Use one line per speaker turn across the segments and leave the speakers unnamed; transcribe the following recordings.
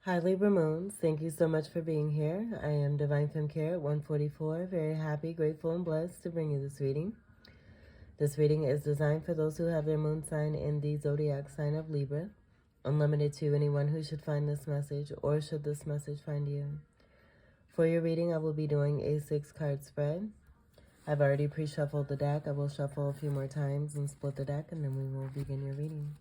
Hi Libra Moons, thank you so much for being here. I am Divine Femme Care at 144, very happy, grateful, and blessed to bring you this reading. This reading is designed for those who have their moon sign in the zodiac sign of Libra, unlimited to anyone who should find this message or should this message find you. For your reading, I will be doing a 6-card spread. I've already pre-shuffled the deck. I will shuffle a few more times and split the deck, and then we will begin your reading.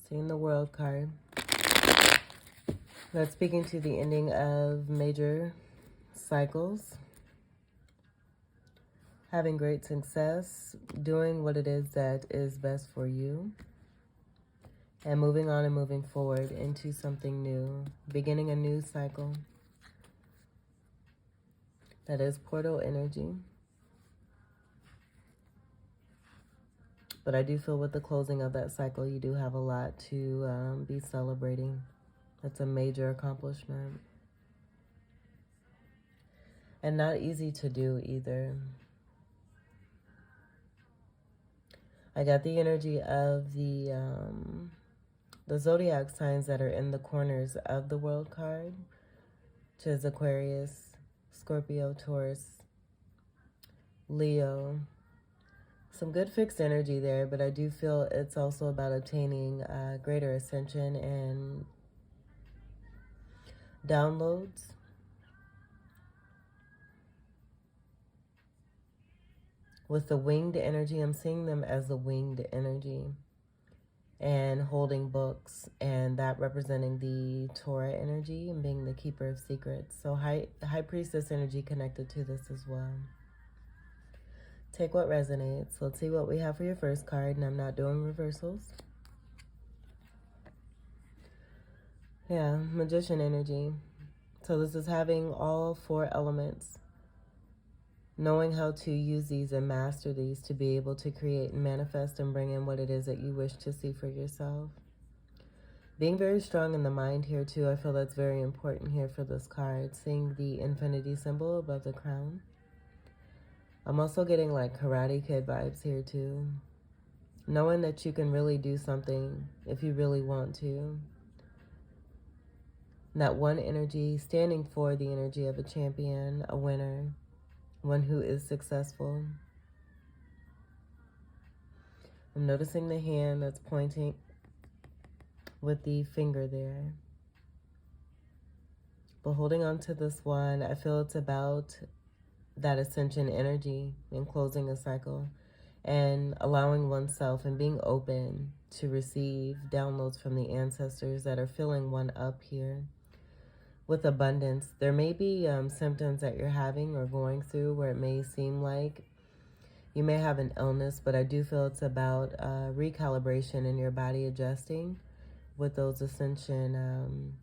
Seeing the World card. That's speaking to the ending of major cycles. Having great success, doing what it is that is best for you, and moving on and moving forward into something new, beginning a new cycle. That is portal energy. But I do feel with the closing of that cycle, you do have a lot to be celebrating. That's a major accomplishment. And not easy to do either. I got the energy of the zodiac signs that are in the corners of the World card, which is Aquarius, Scorpio, Taurus, Leo. Some good fixed energy there, but I do feel it's also about obtaining greater ascension and downloads. With the winged energy, I'm seeing them as the winged energy and holding books, and that representing the Torah energy and being the keeper of secrets. So high priestess energy connected to this as well. Take what resonates. Let's see what we have for your first card, and I'm not doing reversals. Yeah, Magician energy. So this is having all 4 elements. Knowing how to use these and master these to be able to create and manifest and bring in what it is that you wish to see for yourself. Being very strong in the mind here too. I feel that's very important here for this card. Seeing the infinity symbol above the crown. I'm also getting like Karate Kid vibes here too. Knowing that you can really do something if you really want to. That one energy, standing for the energy of a champion, a winner, one who is successful. I'm noticing the hand that's pointing with the finger there. But holding on to this one, I feel it's about that ascension energy and closing a cycle and allowing oneself and being open to receive downloads from the ancestors that are filling one up here with abundance. There may be symptoms that you're having or going through where it may seem like you may have an illness, but I do feel it's about recalibration in your body adjusting with those ascension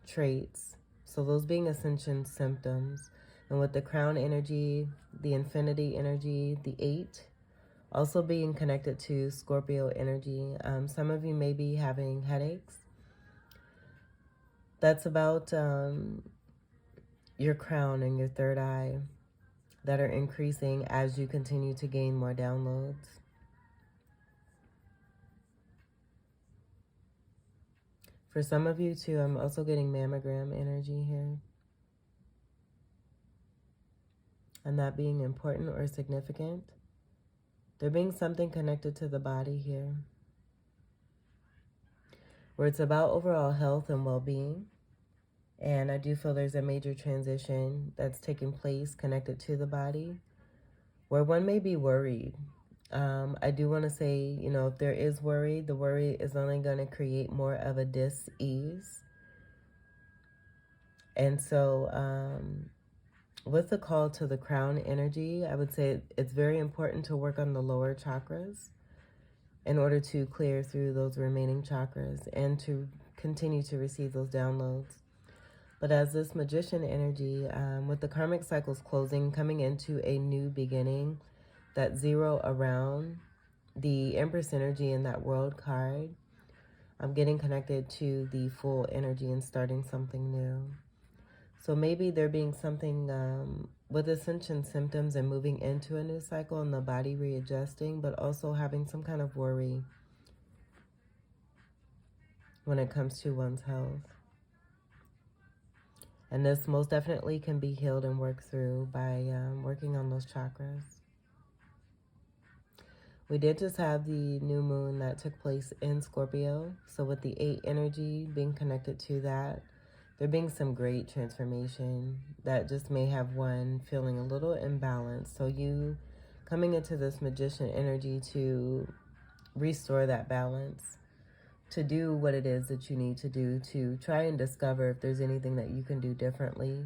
traits. So those being ascension symptoms. And with the crown energy, the infinity energy, the 8, also being connected to Scorpio energy. Some of you may be having headaches. That's about your crown and your third eye that are increasing as you continue to gain more downloads. For some of you too, I'm also getting mammogram energy here. And that being important or significant. There being something connected to the body here, where it's about overall health and well-being. And I do feel there's a major transition that's taking place connected to the body, where one may be worried. I do want to say, you know, if there is worry, the worry is only going to create more of a dis-ease. And so with the call to the crown energy, I would say it's very important to work on the lower chakras in order to clear through those remaining chakras and to continue to receive those downloads. But as this magician energy, with the karmic cycles closing, coming into a new beginning, that zero around the Empress energy in that world card, I'm getting connected to the full energy and starting something new. So maybe there being something with ascension symptoms and moving into a new cycle and the body readjusting, but also having some kind of worry when it comes to one's health. And this most definitely can be healed and worked through by working on those chakras. We did just have the new moon that took place in Scorpio. So with the 8 energy being connected to that, there being some great transformation that just may have one feeling a little imbalanced. So you coming into this magician energy to restore that balance, to do what it is that you need to do, to try and discover if there's anything that you can do differently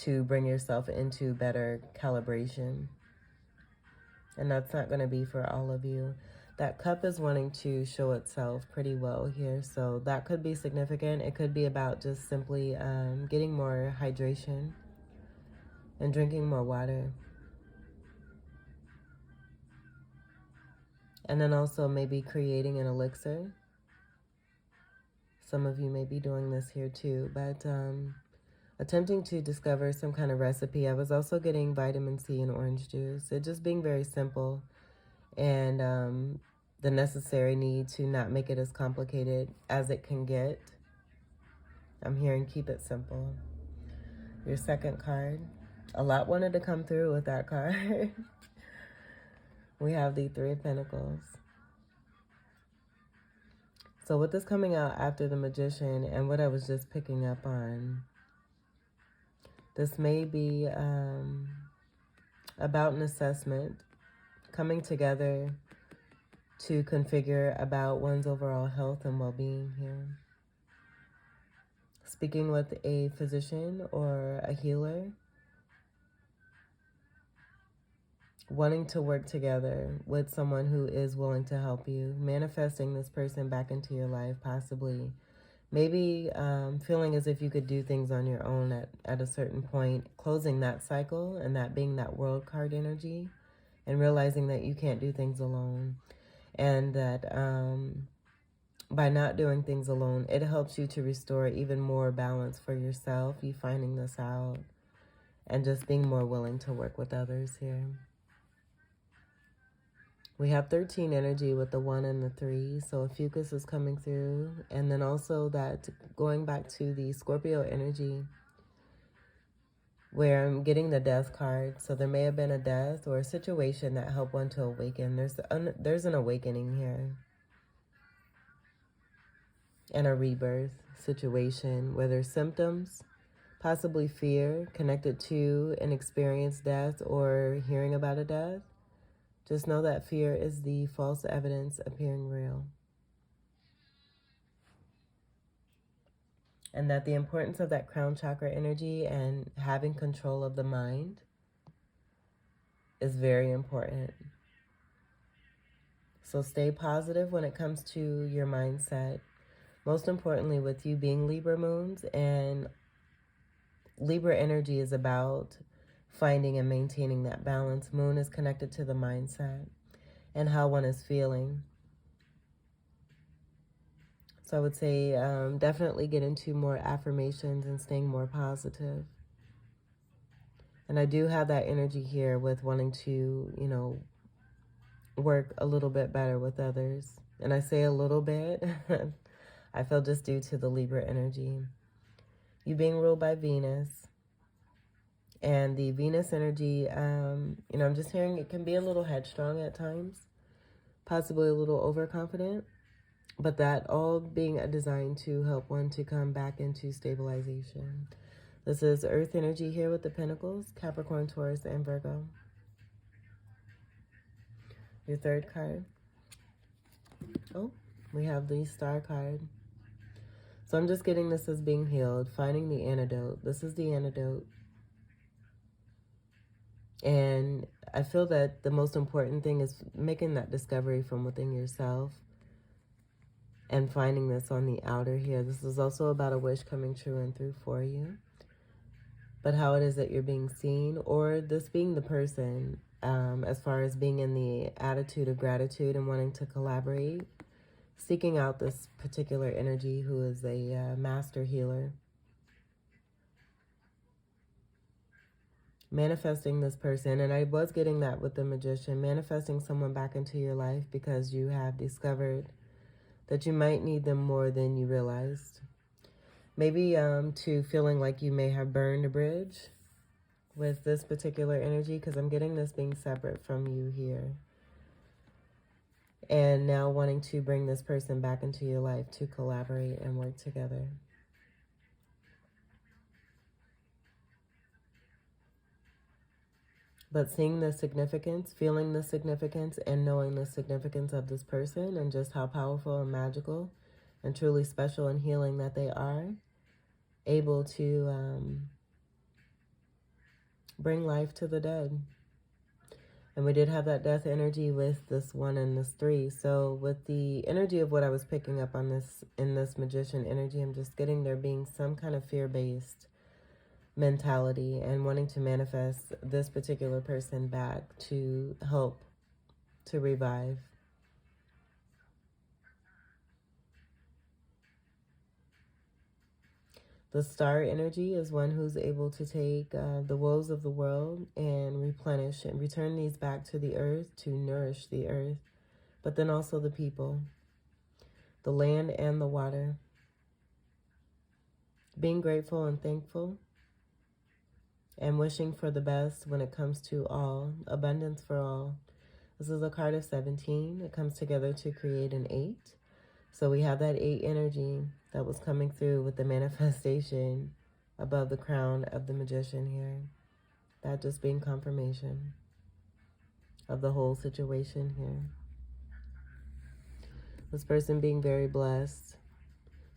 to bring yourself into better calibration. And that's not going to be for all of you. That cup is wanting to show itself pretty well here, so that could be significant. It could be about just simply getting more hydration and drinking more water. And then also maybe creating an elixir. Some of you may be doing this here too, but attempting to discover some kind of recipe. I was also getting vitamin C and orange juice. It just being very simple, and the necessary need to not make it as complicated as it can get. I'm hearing keep it simple. Your second card. A lot wanted to come through with that card. We have the 3 of Pentacles. So with this coming out after the Magician and what I was just picking up on, this may be about an assessment, coming together to configure about one's overall health and well-being here. Speaking with a physician or a healer, wanting to work together with someone who is willing to help you, manifesting this person back into your life, possibly. Maybe feeling as if you could do things on your own at a certain point, closing that cycle and that being that world card energy, and realizing that you can't do things alone. And that by not doing things alone, it helps you to restore even more balance for yourself, you finding this out, and just being more willing to work with others here. We have 13 energy with the 1 and the 3, so a fucus is coming through. And then also that going back to the Scorpio energy, where I'm getting the death card. So there may have been a death or a situation that helped one to awaken. There's an awakening here. And a rebirth situation where there's symptoms, possibly fear connected to an experienced death or hearing about a death. Just know that fear is the false evidence appearing real. And that the importance of that crown chakra energy and having control of the mind is very important. So stay positive when it comes to your mindset. Most importantly, with you being Libra moons, and Libra energy is about finding and maintaining that balance. Moon is connected to the mindset and how one is feeling. So I would say definitely get into more affirmations and staying more positive. And I do have that energy here with wanting to, work a little bit better with others. And I say a little bit, I feel just due to the Libra energy. You being ruled by Venus. And the Venus energy, I'm just hearing it can be a little headstrong at times, possibly a little overconfident, but that all being a design to help one to come back into stabilization. This is Earth energy here with the Pentacles, Capricorn, Taurus, and Virgo. Your third card. Oh, we have the Star card. So I'm just getting this as being healed, finding the antidote. This is the antidote. And I feel that the most important thing is making that discovery from within yourself and finding this on the outer here. This is also about a wish coming true and through for you. But how it is that you're being seen, or this being the person, as far as being in the attitude of gratitude and wanting to collaborate, seeking out this particular energy who is a master healer. Manifesting this person, and I was getting that with the Magician, manifesting someone back into your life because you have discovered that you might need them more than you realized. Maybe to feeling like you may have burned a bridge with this particular energy, because I'm getting this being separate from you here. And now wanting to bring this person back into your life to collaborate and work together. But seeing the significance, feeling the significance, and knowing the significance of this person and just how powerful and magical and truly special and healing that they are, able to bring life to the dead. And we did have that death energy with this 1 and this 3. So with the energy of what I was picking up on this, in this Magician energy, I'm just getting there being some kind of fear-based mentality and wanting to manifest this particular person back to help to revive. The star energy is one who's able to take the woes of the world and replenish and return these back to the earth to nourish the earth, but then also the people, the land and the water. Being grateful and thankful and wishing for the best when it comes to all, abundance for all. This is a card of 17. It comes together to create an 8. So we have that 8 energy that was coming through with the manifestation above the crown of the Magician here. That just being confirmation of the whole situation here. This person being very blessed,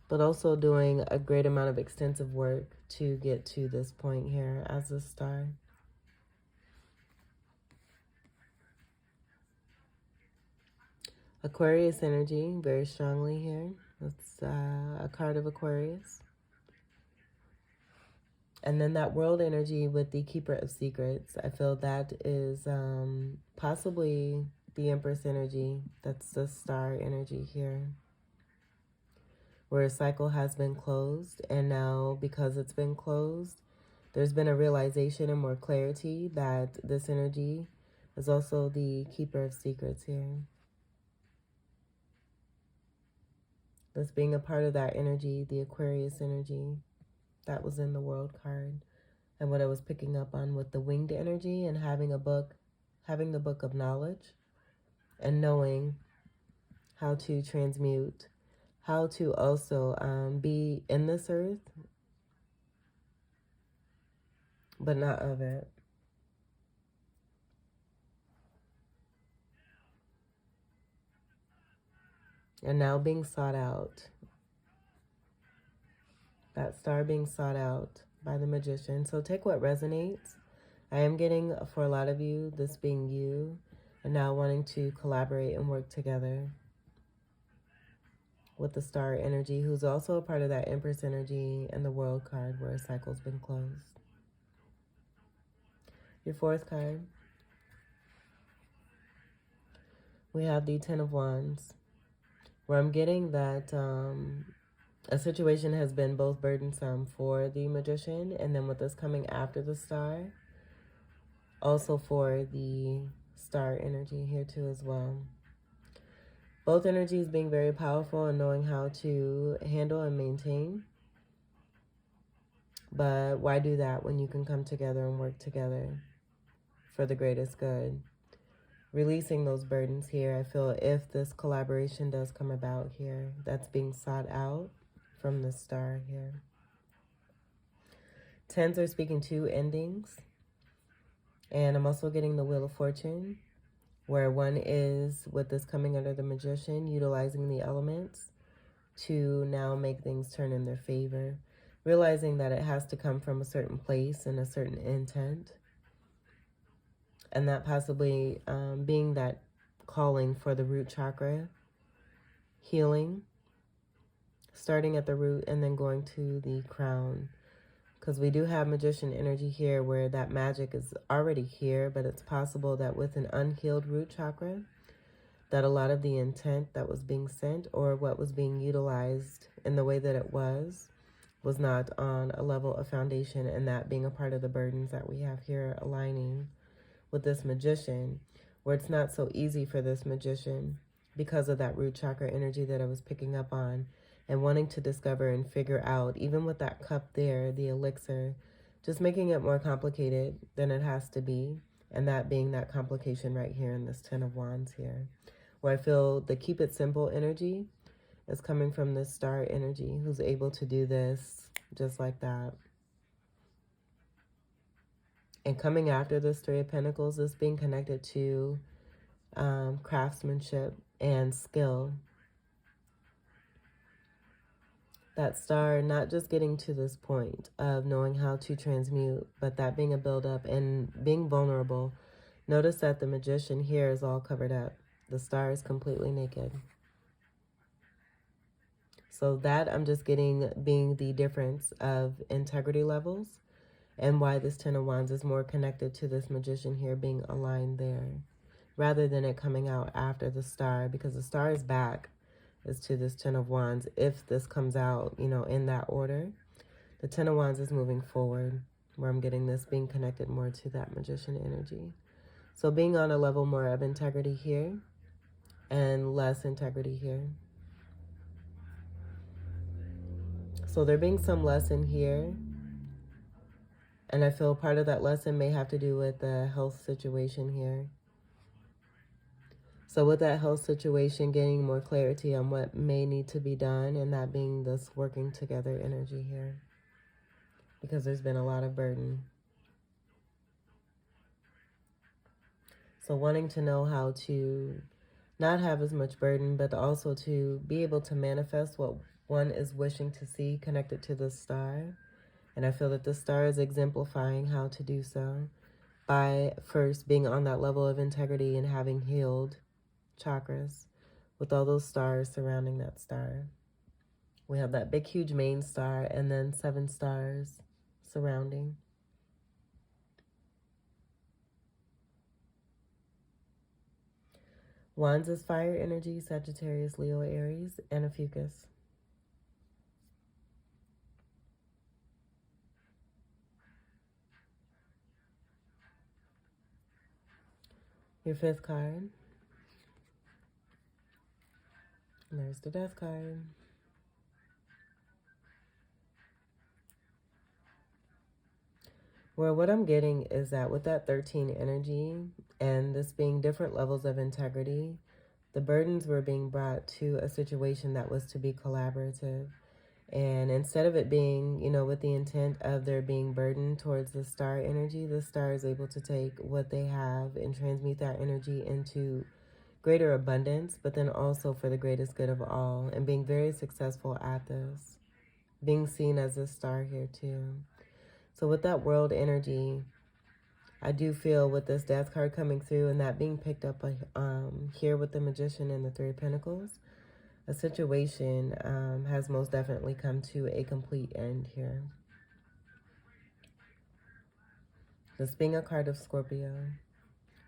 but also doing a great amount of extensive work to get to this point here as a star. Aquarius energy very strongly here. That's a card of Aquarius. And then that world energy with the Keeper of Secrets. I feel that is possibly the Empress energy. That's the star energy here. Where a cycle has been closed. And now because it's been closed, there's been a realization and more clarity that this energy is also the Keeper of Secrets here. This being a part of that energy, the Aquarius energy, that was in the World card. And what I was picking up on with the winged energy and having a book, having the book of knowledge and knowing how to transmute, how to also be in this earth, but not of it. And now being sought out. That star being sought out by the Magician. So take what resonates. I am getting, for a lot of you, this being you, and now wanting to collaborate and work together with the star energy, who's also a part of that Empress energy and the World card where a cycle's been closed. Your 4th card, we have the 10 of Wands, where I'm getting that a situation has been both burdensome for the Magician, and then with this coming after the star, also for the star energy here too as well. Both energies being very powerful and knowing how to handle and maintain. But why do that when you can come together and work together for the greatest good? Releasing those burdens here. I feel if this collaboration does come about here, that's being sought out from the star here. 10s are speaking to endings. And I'm also getting the Wheel of Fortune, where one is, with this coming under the Magician, utilizing the elements to now make things turn in their favor, realizing that it has to come from a certain place and a certain intent. And that possibly being that calling for the root chakra, healing, starting at the root and then going to the crown. Because we do have magician energy here where that magic is already here, but it's possible that with an unhealed root chakra, that a lot of the intent that was being sent or what was being utilized in the way that it was not on a level of foundation, and that being a part of the burdens that we have here aligning with this magician, where it's not so easy for this magician because of that root chakra energy that I was picking up on and wanting to discover and figure out, even with that cup there, the elixir, just making it more complicated than it has to be. And that being that complication right here in this Ten of Wands here, where I feel the keep it simple energy is coming from this star energy who's able to do this just like that. And coming after this Three of Pentacles is being connected to craftsmanship and skill. That star not just getting to this point of knowing how to transmute, but that being a build-up and being vulnerable. Notice that the magician here is all covered up. The star is completely naked. So that I'm just getting being the difference of integrity levels and why this Ten of Wands is more connected to this magician here being aligned there, rather than it coming out after the star, because the star is back is to this Ten of Wands. If this comes out, you know, in that order, the Ten of Wands is moving forward, where I'm getting this being connected more to that magician energy. So being on a level more of integrity here and less integrity here. So there being some lesson here, and I feel part of that lesson may have to do with the health situation here. So with that health situation, getting more clarity on what may need to be done, and that being this working together energy here, because there's been a lot of burden. So wanting to know how to not have as much burden, but also to be able to manifest what one is wishing to see connected to the star. And I feel that the star is exemplifying how to do so by first being on that level of integrity and having healed chakras with all those stars surrounding that star. We have that big, huge main star and then 7 stars surrounding. Wands is fire energy, Sagittarius, Leo, Aries, and a Fucus. Your 5th card. And there's the Death card. Well, what I'm getting is that with that 13 energy and this being different levels of integrity, the burdens were being brought to a situation that was to be collaborative. And instead of it being, you know, with the intent of there being burden towards the star energy, the star is able to take what they have and transmute that energy into greater abundance, but then also for the greatest good of all, and being very successful at this, being seen as a star here too. So with that world energy, I do feel with this Death card coming through and that being picked up here with the Magician and the 3 of Pentacles, a situation has most definitely come to a complete end here. This being a card of Scorpio.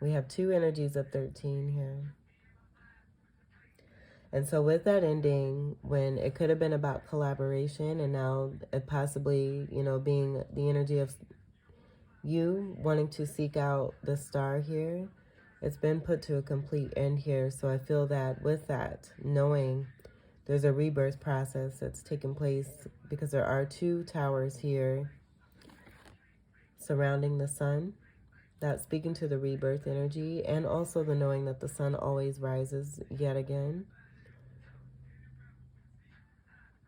We have 2 energies of 13 here. And so with that ending, when it could have been about collaboration and now it possibly, you know, being the energy of you wanting to seek out the star here, it's been put to a complete end here. So I feel that with that, knowing there's a rebirth process that's taking place because there are 2 towers here surrounding the sun. That's speaking to the rebirth energy and also the knowing that the sun always rises yet again.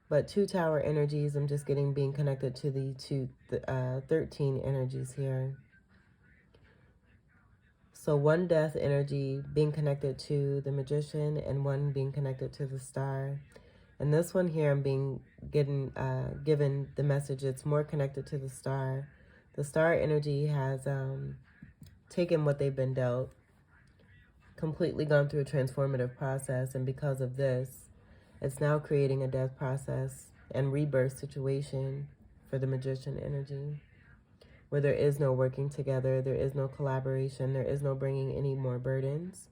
But 2 tower energies, I'm just getting being connected to the 13 energies here. So 1 death energy being connected to the Magician and 1 being connected to the star. And this one here, I'm given the message it's more connected to the star. The star energy has taken what they've been dealt, completely gone through a transformative process, and because of this, it's now creating a death process and rebirth situation for the Magician energy, where there is no working together, there is no collaboration, there is no bringing any more burdens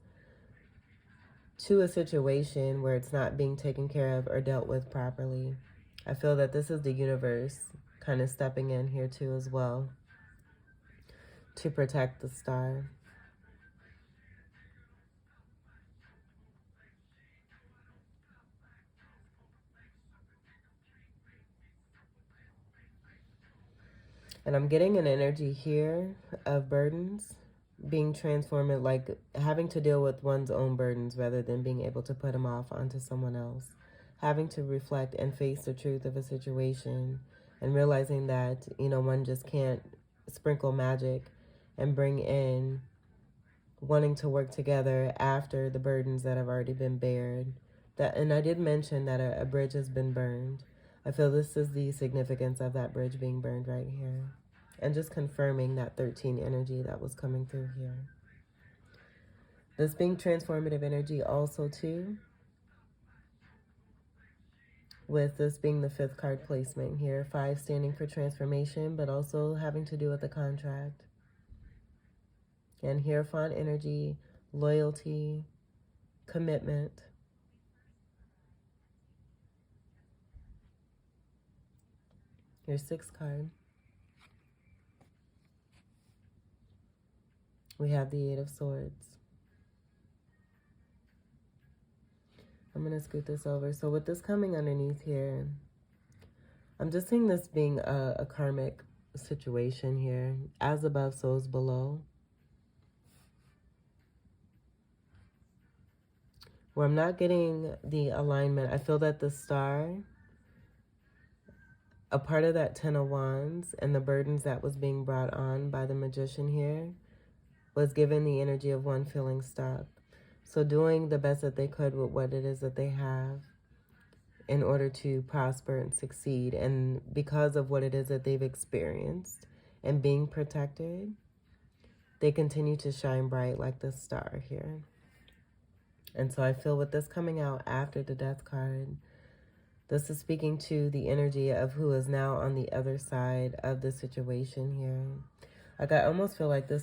to a situation where it's not being taken care of or dealt with properly. I feel that this is the universe kind of stepping in here too as well to protect the star. And I'm getting an energy here of burdens being transformed, like having to deal with one's own burdens rather than being able to put them off onto someone else. Having to reflect and face the truth of a situation and realizing that, one just can't sprinkle magic and bring in wanting to work together after the burdens that have already been bared. And I did mention that a bridge has been burned. I feel this is the significance of that bridge being burned right here. And just confirming that 13 energy that was coming through here. This being transformative energy also too, with this being the 5th card placement here. 5 standing for transformation, but also having to do with the contract. And Hierophant energy, loyalty, commitment. Your 6th card. We have the 8 of Swords. I'm going to scoot this over. So with this coming underneath here, I'm just seeing this being a karmic situation here. As above, so is below. Where I'm not getting the alignment. I feel that the star, a part of that 10 of Wands and the burdens that was being brought on by the Magician here was given the energy of one feeling stuck. So doing the best that they could with what it is that they have in order to prosper and succeed. And because of what it is that they've experienced and being protected, they continue to shine bright like the star here. And so I feel with this coming out after the Death card, this is speaking to the energy of who is now on the other side of the situation here. Like I almost feel like the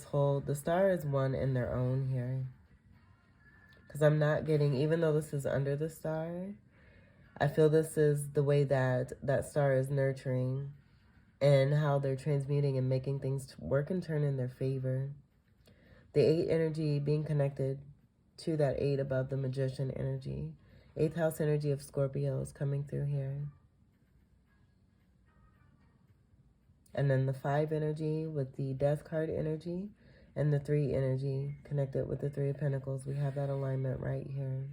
star is one in their own here. Because I'm not getting, even though this is under the star, I feel this is the way that that star is nurturing and how they're transmuting and making things work and turn in their favor. The 8 energy being connected to that 8 above the Magician energy. 8th house energy of Scorpio is coming through here. And then the 5 energy with the Death card energy and the 3 energy connected with the 3 of Pentacles. We have that alignment right here.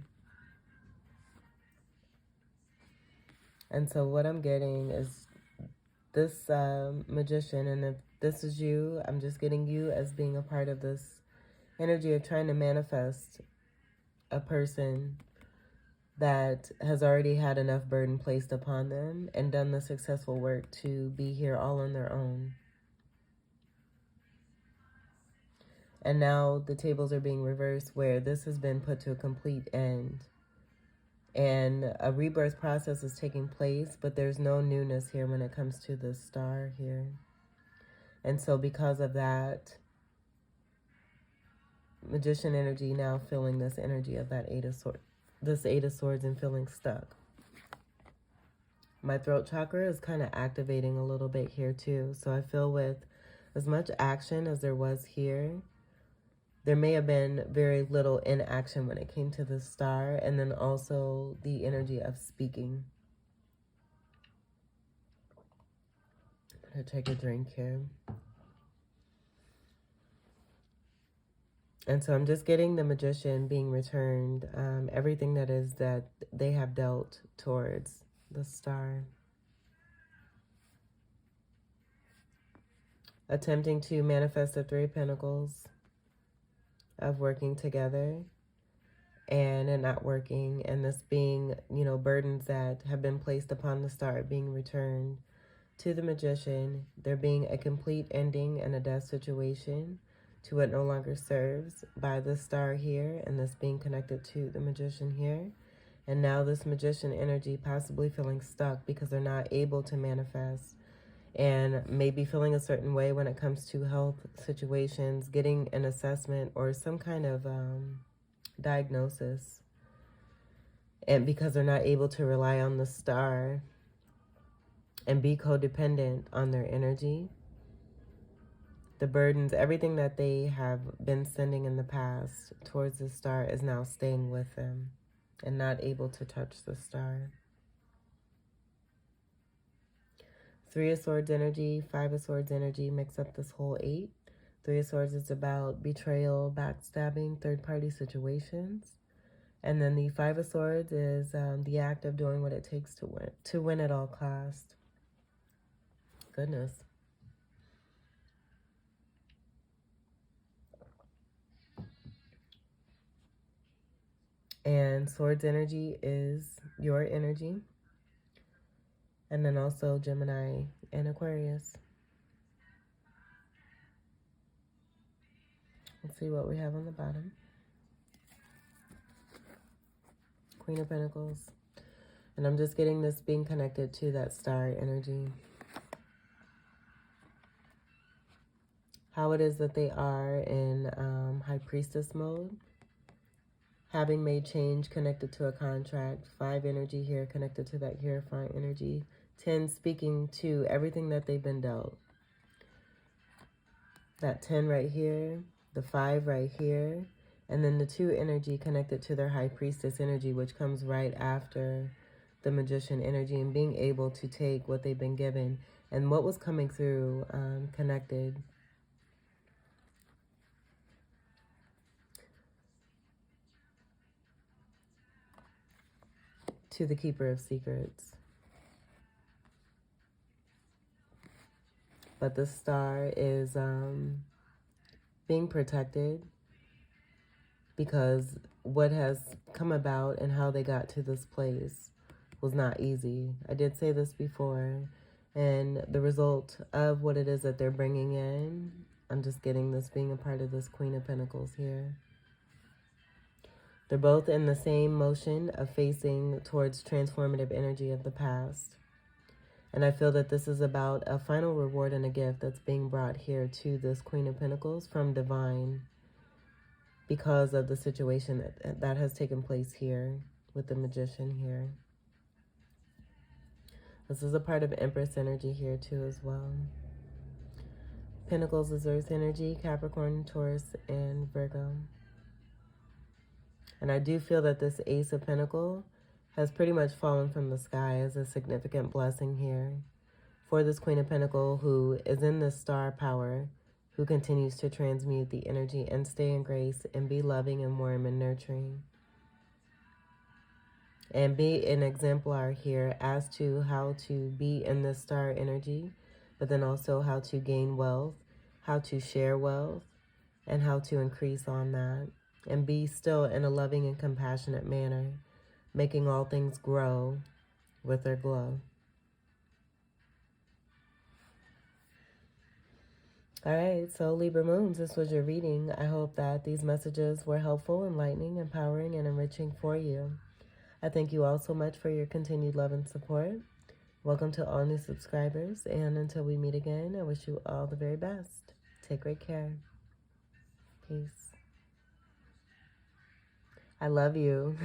And so what I'm getting is this Magician, and if this is you, I'm just getting you as being a part of this energy of trying to manifest a person that has already had enough burden placed upon them and done the successful work to be here all on their own. And now the tables are being reversed where this has been put to a complete end. And a rebirth process is taking place, but there's no newness here when it comes to the star here. And so because of that, Magician energy now feeling this energy of that 8 of Swords, this 8 of Swords, and feeling stuck. My throat chakra is kind of activating a little bit here too. So I feel with as much action as there was here, there may have been very little inaction when it came to the star, and then also the energy of speaking. I'm going to take a drink here. And so I'm just getting the Magician being returned, everything that is that they have dealt towards the star. Attempting to manifest the 3 of Pentacles of working together and it not working, and this being, burdens that have been placed upon the star being returned to the Magician. There being a complete ending and a death situation to what no longer serves by this star here and this being connected to the magician here. And now this magician energy possibly feeling stuck because they're not able to manifest, and maybe feeling a certain way when it comes to health situations, getting an assessment or some kind of diagnosis. And because they're not able to rely on the star and be codependent on their energy, the burdens, everything that they have been sending in the past towards the star is now staying with them and not able to touch the star. Three of Swords energy, Five of Swords energy makes up this whole 8. Three of Swords is about betrayal, backstabbing, third-party situations. And then the Five of Swords is the act of doing what it takes to win at all costs. Goodness. And Swords energy is your energy. And then also Gemini and Aquarius. Let's see what we have on the bottom. Queen of Pentacles. And I'm just getting this being connected to that star energy. How it is that they are in High Priestess mode. Having made change connected to a contract. 5 energy here connected to that Hierophant energy. 10 speaking to everything that they've been dealt. That 10 right here. The 5 right here. And then the 2 energy connected to their High Priestess energy, which comes right after the Magician energy, and being able to take what they've been given and what was coming through connected to the Keeper of Secrets. But the star is being protected because what has come about and how they got to this place was not easy. I did say this before. And the result of what it is that they're bringing in, I'm just getting this being a part of this Queen of Pentacles here. They're both in the same motion of facing towards transformative energy of the past. And I feel that this is about a final reward and a gift that's being brought here to this Queen of Pentacles from Divine because of the situation that has taken place here with the Magician here. This is a part of Empress energy here too as well. Pentacles is Earth energy, Capricorn, Taurus, and Virgo. And I do feel that this Ace of Pentacles has pretty much fallen from the sky as a significant blessing here for this Queen of Pentacles, who is in this star power, who continues to transmute the energy and stay in grace and be loving and warm and nurturing. And be an exemplar here as to how to be in this star energy, but then also how to gain wealth, how to share wealth, and how to increase on that. And be still in a loving and compassionate manner, making all things grow with their glow. All right, so Libra Moons, this was your reading. I hope that these messages were helpful, enlightening, empowering, and enriching for you. I thank you all so much for your continued love and support. Welcome to all new subscribers, and until we meet again, I wish you all the very best. Take great care. Peace. I love you.